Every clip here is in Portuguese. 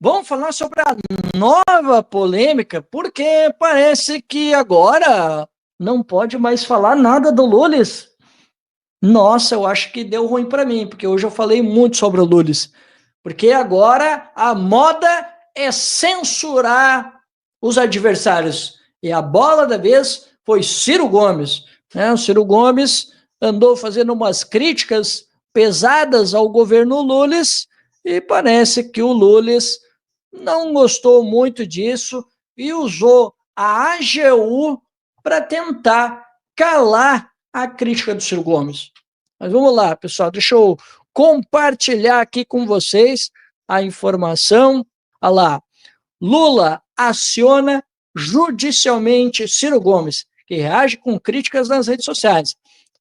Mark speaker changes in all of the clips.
Speaker 1: Vamos falar sobre a nova polêmica, porque parece que agora não pode mais falar nada do Lulis. Nossa, eu acho que deu ruim para mim, porque hoje eu falei muito sobre o Lulis. Porque agora a moda é censurar os adversários. E a bola da vez foi Ciro Gomes. O Ciro Gomes andou fazendo umas críticas pesadas ao governo Lulis e parece que o Lulis não gostou muito disso e usou a AGU para tentar calar a crítica do Ciro Gomes. Mas vamos lá, pessoal, deixa eu compartilhar aqui com vocês a informação. Olha lá, Lula aciona judicialmente Ciro Gomes, que reage com críticas nas redes sociais.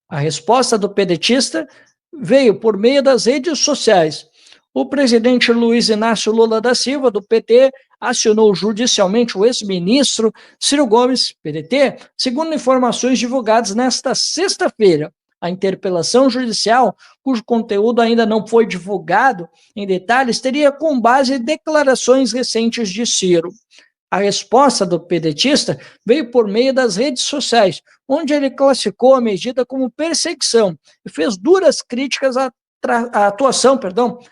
Speaker 1: A resposta do pedetista veio por meio das redes sociais. O presidente Luiz Inácio Lula da Silva, do PT, acionou judicialmente o ex-ministro Ciro Gomes, PDT, segundo informações divulgadas nesta sexta-feira. A interpelação judicial, cujo conteúdo ainda não foi divulgado em detalhes, teria com base em declarações recentes de Ciro. A resposta do pedetista veio por meio das redes sociais, onde ele classificou a medida como perseguição e fez duras críticas à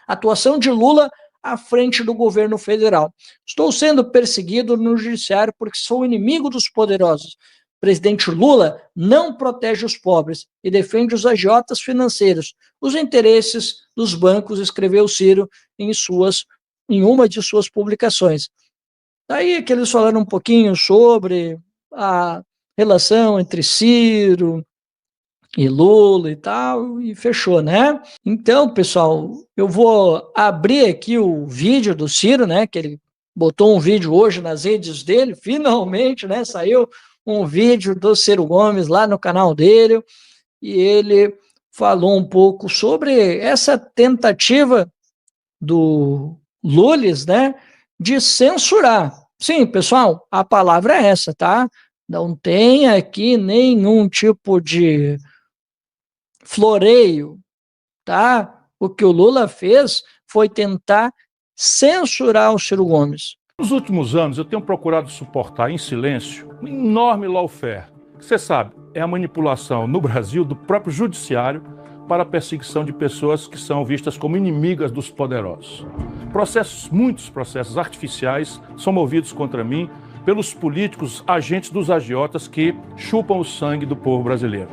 Speaker 1: atuação de Lula à frente do governo federal. Estou sendo perseguido no judiciário porque sou inimigo dos poderosos. O presidente Lula não protege os pobres e defende os agiotas financeiros, os interesses dos bancos, escreveu Ciro em uma de suas publicações. Daí que eles falaram um pouquinho sobre a relação entre Ciro e Lula e tal, e fechou, né? Então, pessoal, eu vou abrir aqui o vídeo do Ciro, né? Que ele botou um vídeo hoje nas redes dele, finalmente, né? Saiu um vídeo do Ciro Gomes lá no canal dele, e ele falou um pouco sobre essa tentativa do Lulis, né? De censurar. Sim, pessoal, a palavra é essa, tá? Não tem aqui nenhum tipo de floreio, tá? O que o Lula fez foi tentar censurar o Ciro Gomes.
Speaker 2: Nos últimos anos, eu tenho procurado suportar em silêncio um enorme lawfare. Você sabe, é a manipulação no Brasil do próprio judiciário para a perseguição de pessoas que são vistas como inimigas dos poderosos. Muitos processos artificiais são movidos contra mim pelos políticos agentes dos agiotas que chupam o sangue do povo brasileiro.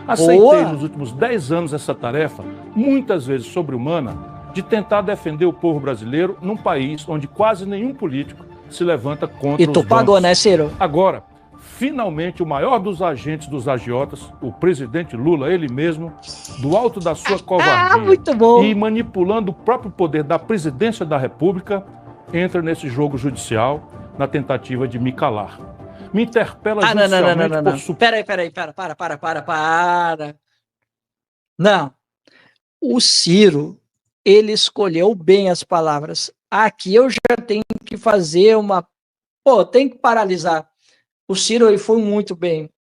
Speaker 2: Aceitei nos últimos 10 anos essa tarefa, muitas vezes sobre-humana, de tentar defender o povo brasileiro num país onde quase nenhum político se levanta contra os bancos. E tu pagou, né, Ciro? Agora, finalmente, o maior dos agentes dos agiotas, o presidente Lula, ele mesmo, do alto da sua covardia
Speaker 1: muito bom.
Speaker 2: E manipulando o próprio poder da presidência da República, entra nesse jogo judicial na tentativa de me calar. Me interpela judicialmente
Speaker 1: por... Peraí, para. Não. O Ciro, ele escolheu bem as palavras. Aqui eu já tenho que fazer tem que paralisar. O Ciro, ele foi muito bem.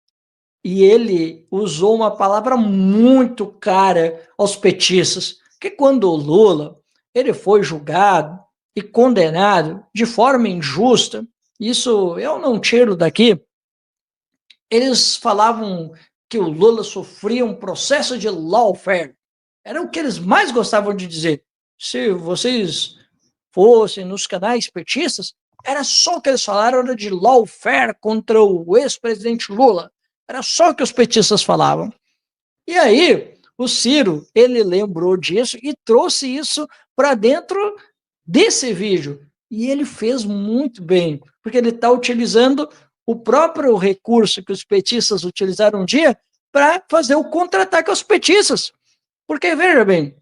Speaker 1: E ele usou uma palavra muito cara aos petistas, que quando o Lula, ele foi julgado e condenado de forma injusta, isso eu não tiro daqui, eles falavam que o Lula sofria um processo de lawfare. Era o que eles mais gostavam de dizer. Se vocês fossem nos canais petistas, era só o que eles falaram, era de lawfare contra o ex-presidente Lula. Era só o que os petistas falavam. E aí, o Ciro, ele lembrou disso e trouxe isso para dentro desse vídeo. E ele fez muito bem, porque ele está utilizando o próprio recurso que os petistas utilizaram um dia para fazer o contra-ataque aos petistas. Porque, veja bem,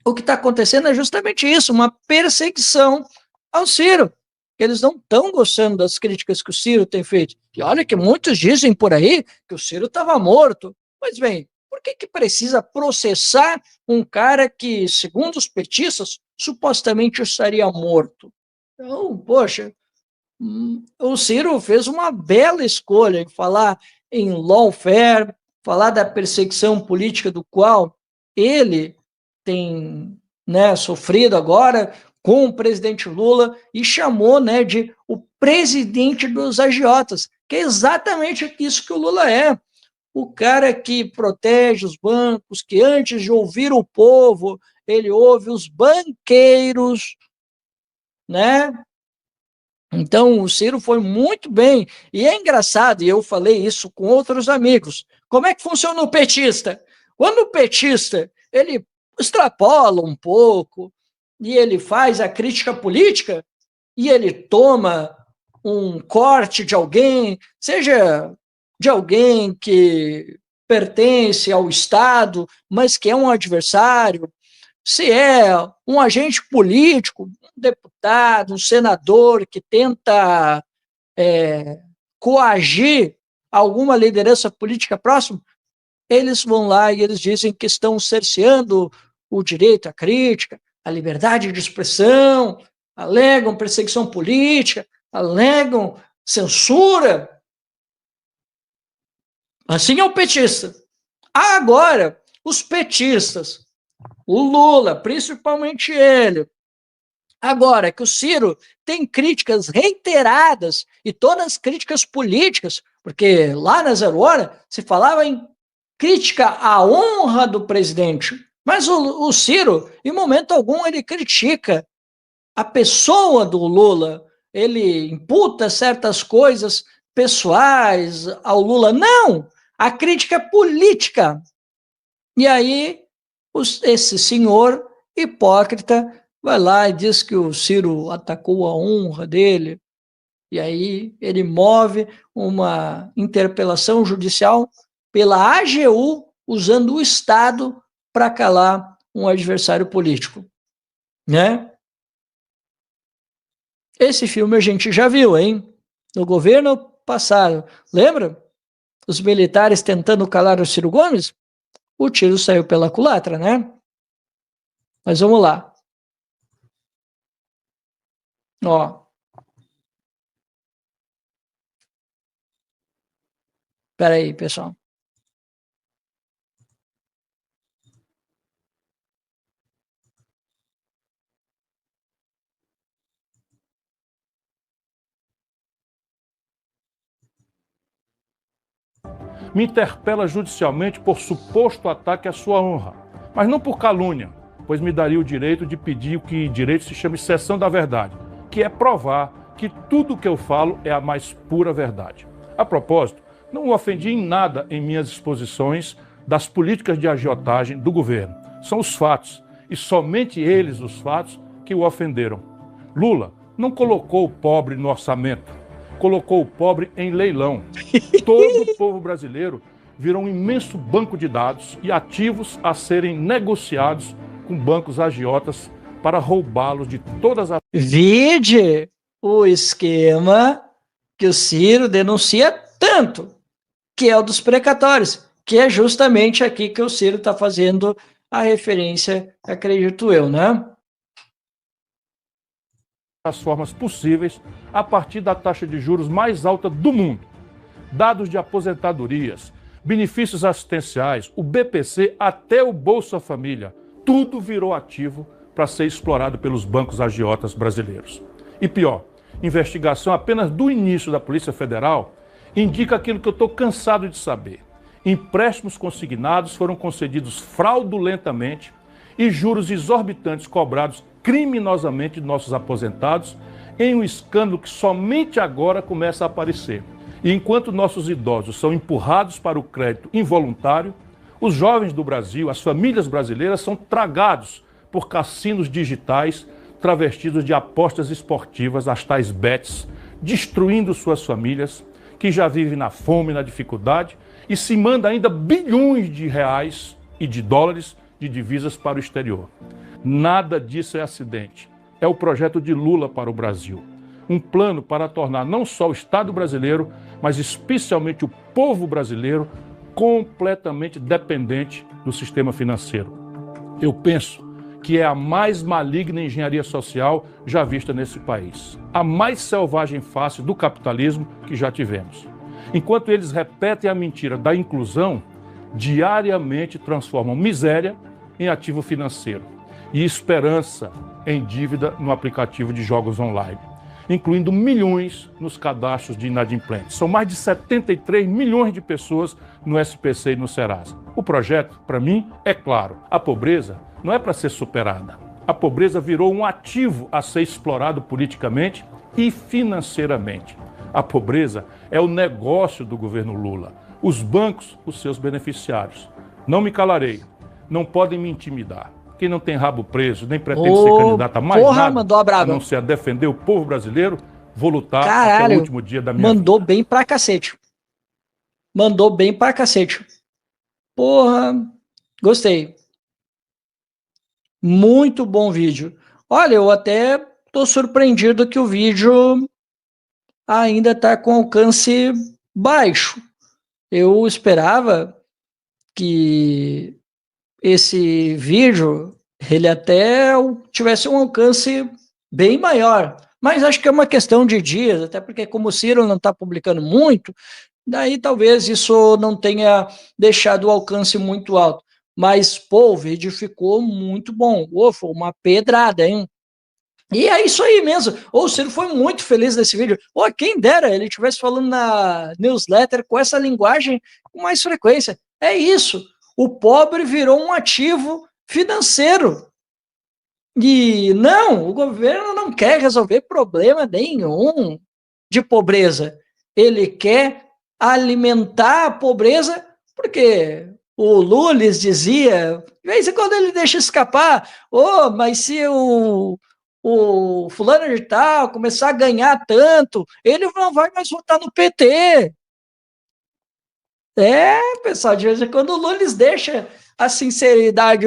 Speaker 1: o que está acontecendo é justamente isso, uma perseguição ao Ciro. Eles não estão gostando das críticas que o Ciro tem feito. E olha que muitos dizem por aí que o Ciro estava morto. Mas bem, por que precisa processar um cara que, segundo os petistas, supostamente estaria morto? Então, poxa, o Ciro fez uma bela escolha em falar em lawfare, falar da perseguição política do qual ele tem, né, sofrido agora com o presidente Lula e chamou, né, de o presidente dos agiotas, que é exatamente isso que o Lula é. O cara que protege os bancos, que antes de ouvir o povo, ele ouve os banqueiros, né? Então, o Ciro foi muito bem. E é engraçado, e eu falei isso com outros amigos. Como é que funciona o petista? Quando o petista, ele extrapola um pouco, e ele faz a crítica política, e ele toma um corte de alguém, seja de alguém que pertence ao Estado, mas que é um adversário, se é um agente político, um deputado, um senador que tenta coagir alguma liderança política próxima, eles vão lá e eles dizem que estão cerceando o direito à crítica, a liberdade de expressão, alegam perseguição política, alegam censura. Assim é o petista. Agora, os petistas, o Lula, principalmente ele, agora que o Ciro tem críticas reiteradas, e todas críticas políticas, porque lá na Zero Hora se falava em crítica à honra do presidente, mas o Ciro, em momento algum, ele critica a pessoa do Lula, ele imputa certas coisas pessoais ao Lula. Não! A crítica política. E aí, esse senhor hipócrita vai lá e diz que o Ciro atacou a honra dele. E aí ele move uma interpelação judicial pela AGU, usando o Estado para calar um adversário político, né? Esse filme a gente já viu, hein? No governo passado. Lembra? Os militares tentando calar o Ciro Gomes? O tiro saiu pela culatra, né? Mas vamos lá. Ó. Espera aí, pessoal.
Speaker 2: Me interpela judicialmente por suposto ataque à sua honra, mas não por calúnia, pois me daria o direito de pedir o que direito se chama exceção da verdade, que é provar que tudo o que eu falo é a mais pura verdade. A propósito, não o ofendi em nada em minhas exposições das políticas de agiotagem do governo. São os fatos, e somente eles, os fatos, que o ofenderam. Lula não colocou o pobre no orçamento, colocou o pobre em leilão. Todo o povo brasileiro virou um imenso banco de dados e ativos a serem negociados com bancos agiotas para roubá-los de todas as...
Speaker 1: Vide o esquema que o Ciro denuncia tanto, que é o dos precatórios, que é justamente aqui que o Ciro está fazendo a referência, acredito eu, né?
Speaker 2: as formas possíveis a partir da taxa de juros mais alta do mundo. Dados de aposentadorias, benefícios assistenciais, o BPC, até o Bolsa Família, tudo virou ativo para ser explorado pelos bancos agiotas brasileiros. E pior, investigação apenas do início da Polícia Federal indica aquilo que eu estou cansado de saber. Empréstimos consignados foram concedidos fraudulentamente e juros exorbitantes cobrados criminosamente de nossos aposentados em um escândalo que somente agora começa a aparecer. E enquanto nossos idosos são empurrados para o crédito involuntário, os jovens do Brasil, as famílias brasileiras são tragados por cassinos digitais travestidos de apostas esportivas, as tais bets, destruindo suas famílias, que já vivem na fome, na dificuldade, e se manda ainda bilhões de reais e de dólares de divisas para o exterior. Nada disso é acidente. É o projeto de Lula para o Brasil. Um plano para tornar não só o Estado brasileiro, mas especialmente o povo brasileiro, completamente dependente do sistema financeiro. Eu penso que é a mais maligna engenharia social já vista nesse país. A mais selvagem face do capitalismo que já tivemos. Enquanto eles repetem a mentira da inclusão, diariamente transformam miséria em ativo financeiro e esperança em dívida no aplicativo de jogos online, incluindo milhões nos cadastros de inadimplentes. São mais de 73 milhões de pessoas no SPC e no Serasa. O projeto, para mim, é claro. A pobreza não é para ser superada. A pobreza virou um ativo a ser explorado politicamente e financeiramente. A pobreza é o negócio do governo Lula. Os bancos, os seus beneficiários. Não me calarei. Não podem me intimidar. Quem não tem rabo preso, nem pretende ser candidato a mais nada, a não ser a defender o povo brasileiro, vou lutar até o último dia da minha vida.
Speaker 1: Mandou bem pra cacete. Mandou bem pra cacete. Porra, gostei. Muito bom vídeo. Olha, eu até tô surpreendido que o vídeo ainda tá com alcance baixo. Eu esperava que esse vídeo ele até tivesse um alcance bem maior, mas acho que é uma questão de dias, até porque como o Ciro não está publicando muito, daí talvez isso não tenha deixado o alcance muito alto, mas pô, o vídeo ficou muito bom, foi uma pedrada, hein? E é isso aí mesmo. O Ciro foi muito feliz nesse vídeo. Quem dera ele estivesse falando na newsletter com essa linguagem com mais frequência. É isso. O pobre virou um ativo financeiro. E não, o governo não quer resolver problema nenhum de pobreza. Ele quer alimentar a pobreza, porque o Lula dizia, de vez em quando ele deixa escapar, mas se o fulano de tal começar a ganhar tanto, ele não vai mais votar no PT. Pessoal, de vez em quando o Lula deixa a sinceridade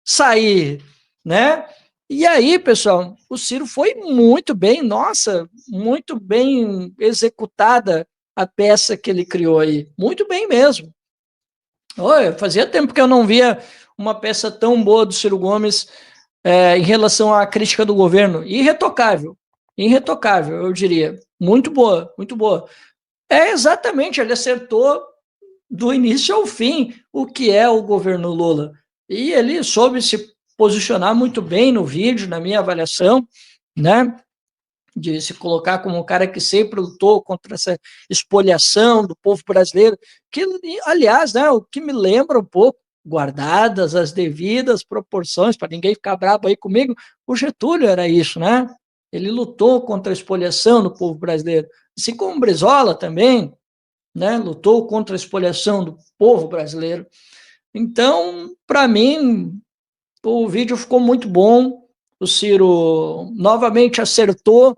Speaker 1: sair, né? E aí, pessoal, o Ciro foi muito bem, nossa, muito bem executada a peça que ele criou aí, muito bem mesmo. Fazia tempo que eu não via uma peça tão boa do Ciro Gomes em relação à crítica do governo, irretocável, eu diria, muito boa, muito boa. Exatamente, ele acertou do início ao fim o que é o governo Lula, e ele soube se posicionar muito bem no vídeo, na minha avaliação, né, de se colocar como um cara que sempre lutou contra essa espoliação do povo brasileiro, que, aliás, né, o que me lembra um pouco, guardadas as devidas proporções, para ninguém ficar bravo aí comigo, o Getúlio era isso, né? Ele lutou contra a espoliação do povo brasileiro, assim como o Brizola também, né? Lutou contra a espoliação do povo brasileiro. Então, para mim, o vídeo ficou muito bom, o Ciro novamente acertou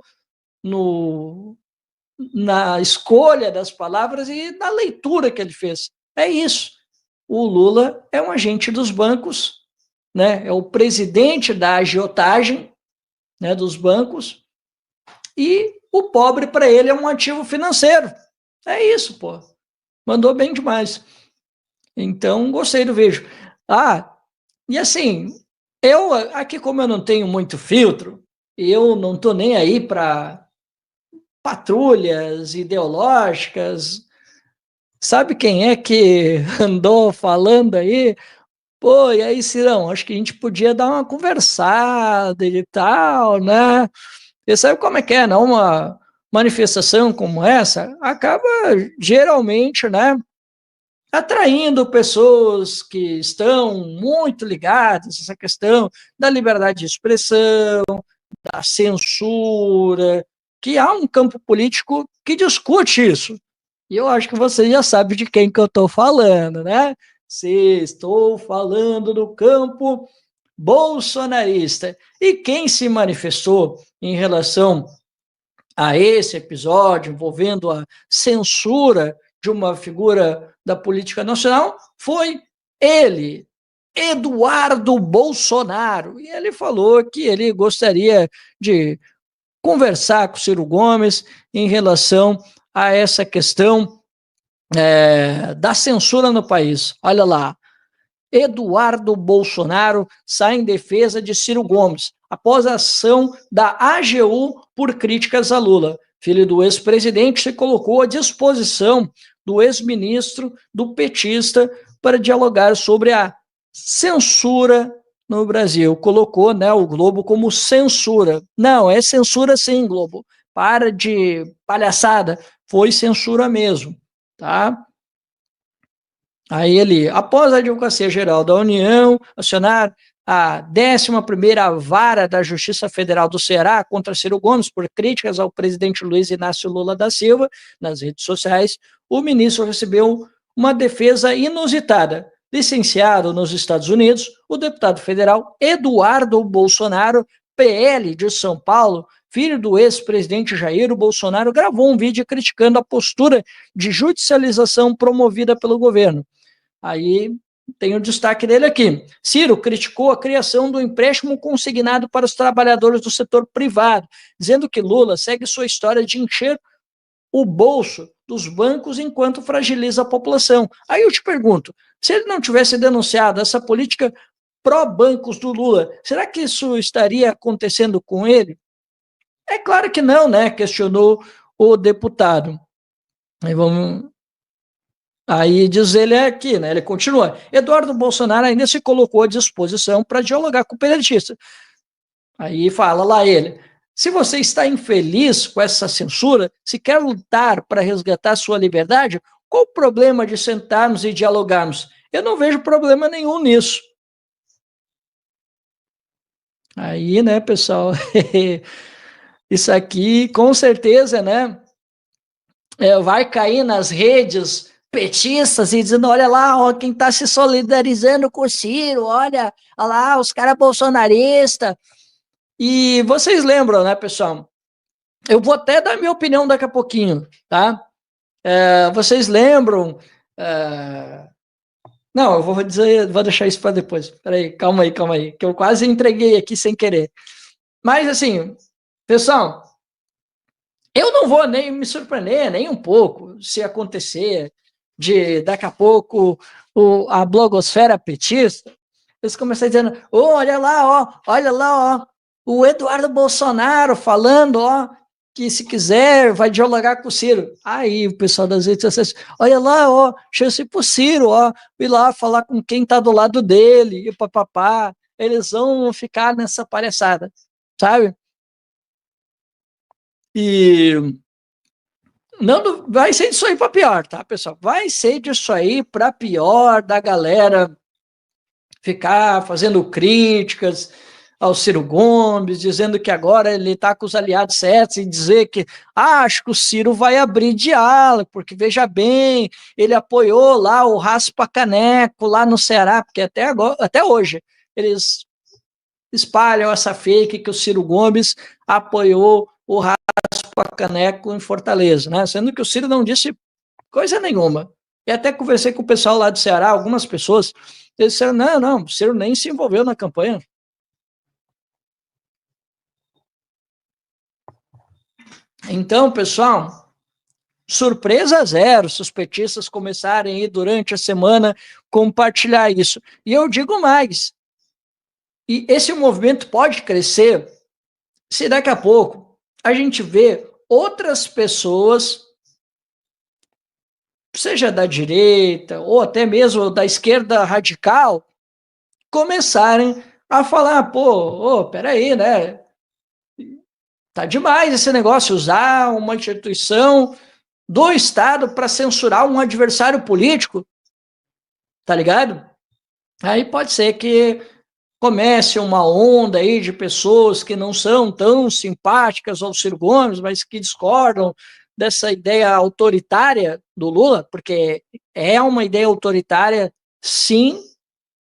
Speaker 1: na escolha das palavras e na leitura que ele fez. É isso. O Lula é um agente dos bancos, né? É o presidente da agiotagem, né, dos bancos, e o pobre para ele é um ativo financeiro. É isso, pô. Mandou bem demais. Então, gostei do vídeo. E assim, eu aqui, como eu não tenho muito filtro, eu não tô nem aí para patrulhas ideológicas. Sabe quem é que andou falando aí? E aí, Cirão, acho que a gente podia dar uma conversada e tal, né? Você sabe como é que é, não? Uma manifestação como essa acaba, geralmente, né, atraindo pessoas que estão muito ligadas a essa questão da liberdade de expressão, da censura, que há um campo político que discute isso. E eu acho que você já sabe de quem que eu estou falando, né? Estou falando do campo bolsonarista. E quem se manifestou em relação a esse episódio envolvendo a censura de uma figura da política nacional foi ele, Eduardo Bolsonaro. E ele falou que ele gostaria de conversar com o Ciro Gomes em relação a essa questão da censura no país. Olha lá, Eduardo Bolsonaro sai em defesa de Ciro Gomes após a ação da AGU por críticas a Lula. Filho do ex-presidente se colocou à disposição do ex-ministro, do petista, para dialogar sobre a censura no Brasil. Colocou, né, o Globo como censura. Não, é censura sim, Globo. Para de palhaçada. Foi censura mesmo, tá? Aí ele, após a Advocacia Geral da União acionar a 11ª Vara da Justiça Federal do Ceará contra Ciro Gomes por críticas ao presidente Luiz Inácio Lula da Silva nas redes sociais, o ministro recebeu uma defesa inusitada. Licenciado nos Estados Unidos, o deputado federal Eduardo Bolsonaro, PL de São Paulo, filho do ex-presidente Jair Bolsonaro, gravou um vídeo criticando a postura de judicialização promovida pelo governo. Aí tem o destaque dele aqui. Ciro criticou a criação do empréstimo consignado para os trabalhadores do setor privado, dizendo que Lula segue sua história de encher o bolso dos bancos enquanto fragiliza a população. Aí eu te pergunto, se ele não tivesse denunciado essa política pró-bancos do Lula, será que isso estaria acontecendo com ele? É claro que não, né? Questionou o deputado. Aí diz ele aqui, né? Ele continua. Eduardo Bolsonaro ainda se colocou à disposição para dialogar com o petista. Aí fala lá ele. Se você está infeliz com essa censura, se quer lutar para resgatar sua liberdade, qual o problema de sentarmos e dialogarmos? Eu não vejo problema nenhum nisso. Aí, né, pessoal, isso aqui, com certeza, né, vai cair nas redes petistas e dizendo, olha lá, ó, quem está se solidarizando com o Ciro, olha lá, os caras bolsonaristas. E vocês lembram, né, pessoal? Eu vou até dar minha opinião daqui a pouquinho, tá? Vocês lembram... Não, eu vou dizer, vou deixar isso para depois. Peraí, calma aí, que eu quase entreguei aqui sem querer. Mas, assim, pessoal, eu não vou nem me surpreender, nem um pouco, se acontecer de, daqui a pouco, a blogosfera petista, eles começam dizendo, olha lá, ó, o Eduardo Bolsonaro falando, ó, que se quiser vai dialogar com o Ciro. Aí o pessoal das redes sociais, olha lá, ó, chance pro Ciro, ó, ir lá falar com quem tá do lado dele, e papapá, eles vão ficar nessa palhaçada, sabe? E não vai ser disso aí para pior, tá, pessoal? Vai ser disso aí para pior, da galera ficar fazendo críticas ao Ciro Gomes, dizendo que agora ele está com os aliados certos e dizer que acho que o Ciro vai abrir diálogo, porque veja bem, ele apoiou lá o Raspa-Caneco lá no Ceará, porque até hoje eles espalham essa fake que o Ciro Gomes apoiou o Raspa-Caneco em Fortaleza, né? Sendo que o Ciro não disse coisa nenhuma. E até conversei com o pessoal lá do Ceará, algumas pessoas, eles disseram, não, o Ciro nem se envolveu na campanha. Então, pessoal, surpresa zero se os petistas começarem aí durante a semana compartilhar isso. E eu digo mais, e esse movimento pode crescer se daqui a pouco a gente vê outras pessoas, seja da direita ou até mesmo da esquerda radical, começarem a falar, pô, peraí, né? Tá demais esse negócio, usar uma instituição do Estado para censurar um adversário político, tá ligado? Aí pode ser que comece uma onda aí de pessoas que não são tão simpáticas ao Ciro Gomes, mas que discordam dessa ideia autoritária do Lula, porque é uma ideia autoritária, sim.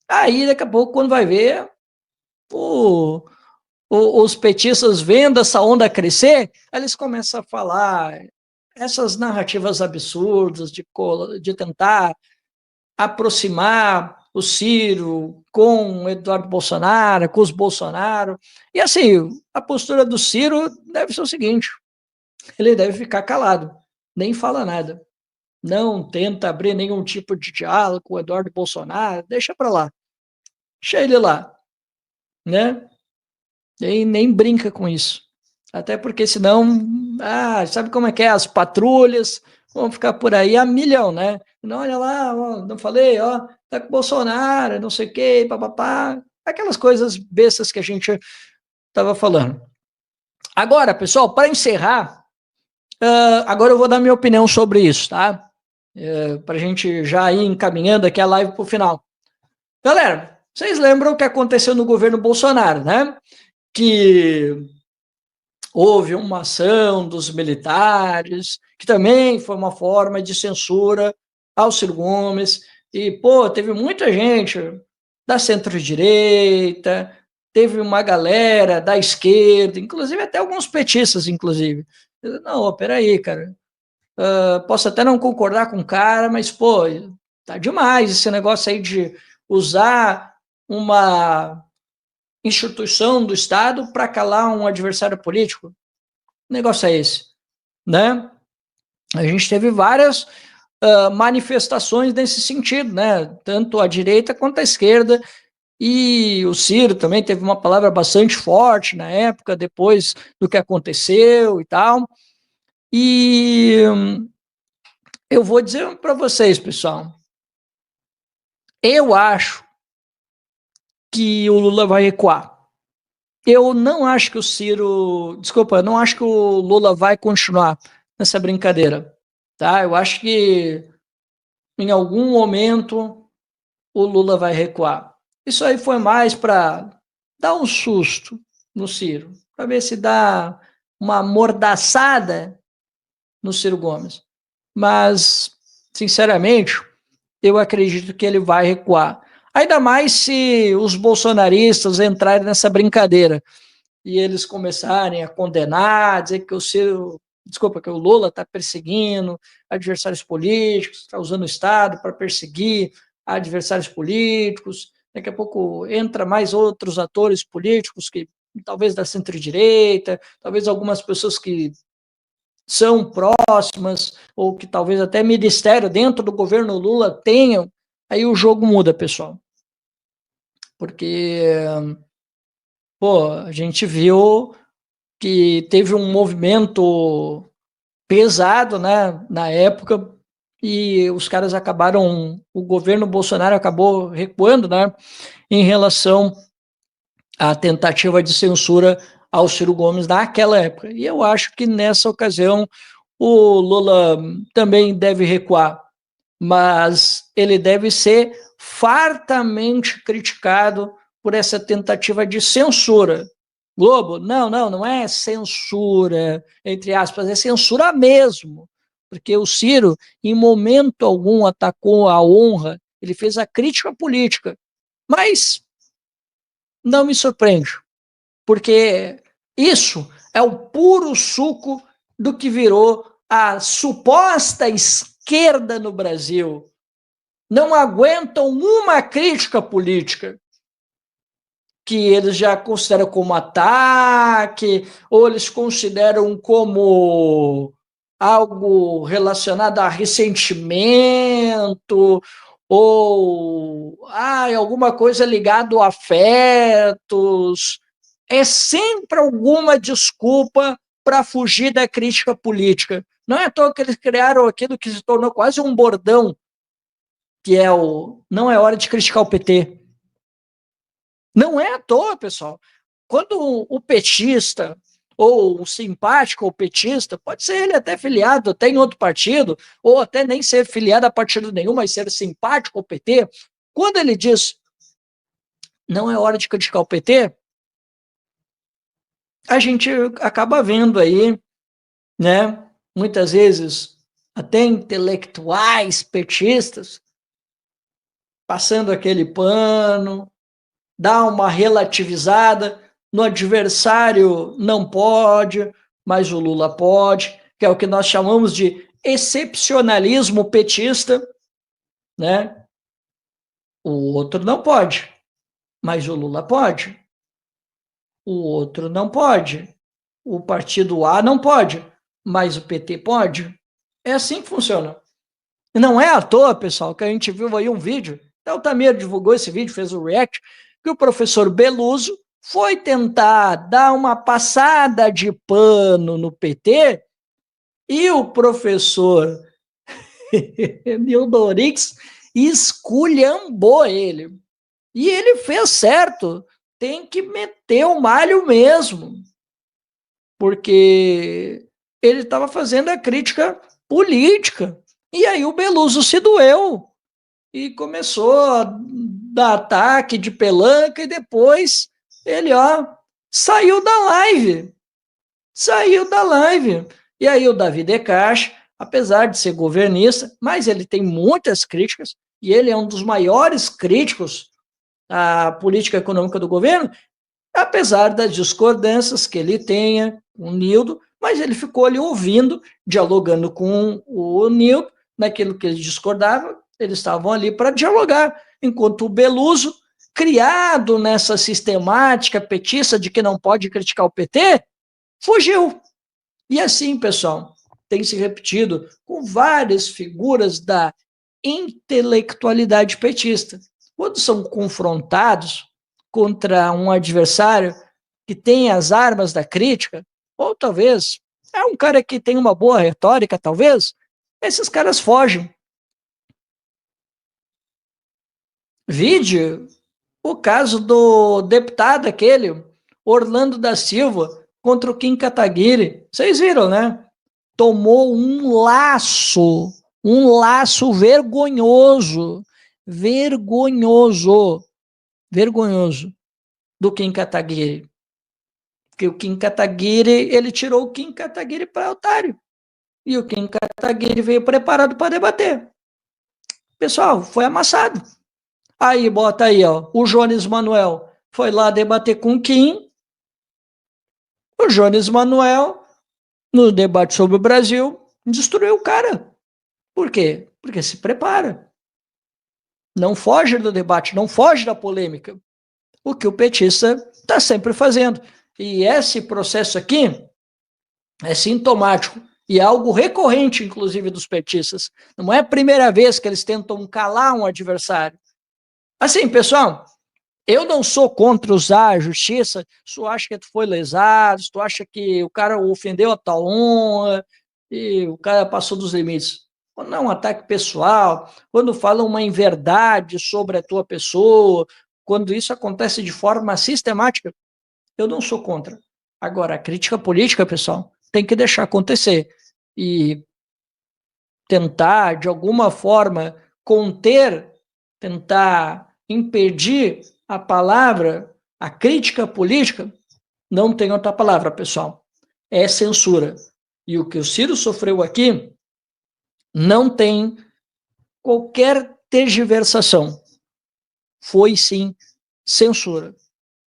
Speaker 1: Aí daqui a pouco, quando vai ver, os petistas vendo essa onda crescer, eles começam a falar essas narrativas absurdas de tentar aproximar o Ciro com o Eduardo Bolsonaro, com os Bolsonaro. E assim, a postura do Ciro deve ser o seguinte, ele deve ficar calado, nem fala nada. Não tenta abrir nenhum tipo de diálogo com o Eduardo Bolsonaro, deixa para lá. Deixa ele lá, né? E nem brinca com isso. Até porque senão, sabe como é que é? As patrulhas vão ficar por aí a milhão, né? Não, olha lá, ó, não falei, ó, tá com o Bolsonaro, não sei o quê, papapá. aquelas coisas bestas que a gente estava falando. Agora, pessoal, para encerrar, agora eu vou dar minha opinião sobre isso, tá? Para a gente já ir encaminhando aqui a live para o final. Galera, vocês lembram o que aconteceu no governo Bolsonaro, né? Que houve uma ação dos militares, que também foi uma forma de censura ao Ciro Gomes, e, pô, teve muita gente da centro-direita, teve uma galera da esquerda, inclusive até alguns petistas, inclusive. Não, peraí, cara, posso até não concordar com o cara, mas, pô, tá demais esse negócio aí de usar uma instituição do Estado para calar um adversário político. O negócio é esse, né? A gente teve várias manifestações nesse sentido, né? Tanto a direita quanto a esquerda, e o Ciro também teve uma palavra bastante forte na época, depois do que aconteceu e tal. E eu vou dizer para vocês, pessoal, eu acho que o Lula vai recuar. Eu não acho que o Ciro... Desculpa, eu não acho que o Lula vai continuar nessa brincadeira, tá? Eu acho que em algum momento o Lula vai recuar. Isso aí foi mais para dar um susto no Ciro, para ver se dá uma amordaçada no Ciro Gomes. Mas, sinceramente, eu acredito que ele vai recuar. Ainda mais se os bolsonaristas entrarem nessa brincadeira e eles começarem a condenar, dizer que o Ciro, desculpa, que o Lula está perseguindo adversários políticos, está usando o Estado para perseguir adversários políticos. Daqui a pouco entra mais outros atores políticos, que talvez da centro-direita, talvez algumas pessoas que são próximas, ou que talvez até ministério dentro do governo Lula tenham, aí o jogo muda, pessoal. Porque, pô, a gente viu que teve um movimento pesado, né, na época, e os caras acabaram, o governo Bolsonaro acabou recuando, né, em relação à tentativa de censura ao Ciro Gomes naquela época. E eu acho que nessa ocasião o Lula também deve recuar, mas ele deve ser fartamente criticado por essa tentativa de censura. Globo, não é censura, entre aspas, é censura mesmo, porque o Ciro, em momento algum, atacou a honra, ele fez a crítica política, mas não me surpreende, porque isso é o puro suco do que virou a suposta esquerda no Brasil. Não aguentam uma crítica política, que eles já consideram como ataque, ou eles consideram como algo relacionado a ressentimento, ou alguma coisa ligada a afetos. É sempre alguma desculpa para fugir da crítica política. Não é à toa que eles criaram aquilo que se tornou quase um bordão, que é o não é hora de criticar o PT. Não é à toa, pessoal. Quando o petista, ou o simpático ou petista, pode ser ele até filiado até em outro partido, ou até nem ser filiado a partido nenhum, mas ser simpático ao PT, quando ele diz não é hora de criticar o PT, a gente acaba vendo aí, né, muitas vezes até intelectuais petistas passando aquele pano, dá uma relativizada, no adversário não pode, mas o Lula pode, que é o que nós chamamos de excepcionalismo petista, né? O outro não pode, mas o Lula pode. O outro não pode. O partido A não pode, mas o PT pode. É assim que funciona. E não é à toa, pessoal, que a gente viu aí um vídeo, até o Tamir divulgou esse vídeo, fez o react, que o professor Beluso foi tentar dar uma passada de pano no PT e o professor Nildo Orix esculhambou ele. E ele fez certo. Tem que meter o malho mesmo. Porque ele estava fazendo a crítica política. E aí o Beluso se doeu. E começou a dar ataque de pelanca. E depois ele, saiu da live. Saiu da live. E aí o Davi Decache, apesar de ser governista, mas ele tem muitas críticas, e ele é um dos maiores críticos à política econômica do governo, apesar das discordâncias que ele tenha com o Nildo, mas ele ficou ali ouvindo, dialogando com o Nildo, naquilo que ele discordava, eles estavam ali para dialogar, enquanto o Beluso, criado nessa sistemática petista de que não pode criticar o PT, fugiu. E assim, pessoal, tem se repetido com várias figuras da intelectualidade petista. Quando são confrontados contra um adversário que tem as armas da crítica, ou talvez é um cara que tem uma boa retórica, talvez, esses caras fogem. Vide o caso do deputado aquele, Orlando da Silva, contra o Kim Kataguiri. Vocês viram, né? Tomou um laço vergonhoso do Kim Kataguiri. Porque o Kim Kataguiri, ele tirou o Kim Kataguiri para otário. E o Kim Kataguiri veio preparado para debater. Pessoal, foi amassado. Aí, bota aí, o Jones Manuel foi lá debater com o Kim. O Jones Manuel, no debate sobre o Brasil, destruiu o cara. Por quê? Porque se prepara. Não foge do debate, não foge da polêmica. O que o petista está sempre fazendo. E esse processo aqui é sintomático e é algo recorrente, inclusive, dos petistas. Não é a primeira vez que eles tentam calar um adversário. Assim, pessoal, eu não sou contra usar a justiça se tu acha que tu foi lesado, se tu acha que o cara ofendeu a tua honra e o cara passou dos limites. Quando é um ataque pessoal, quando falam uma inverdade sobre a tua pessoa, quando isso acontece de forma sistemática, eu não sou contra. Agora, a crítica política, pessoal, tem que deixar acontecer. E tentar, de alguma forma, conter, tentar impedir a palavra, a crítica política, não tem outra palavra, pessoal. É censura. E o que o Ciro sofreu aqui não tem qualquer tergiversação. Foi, sim, censura.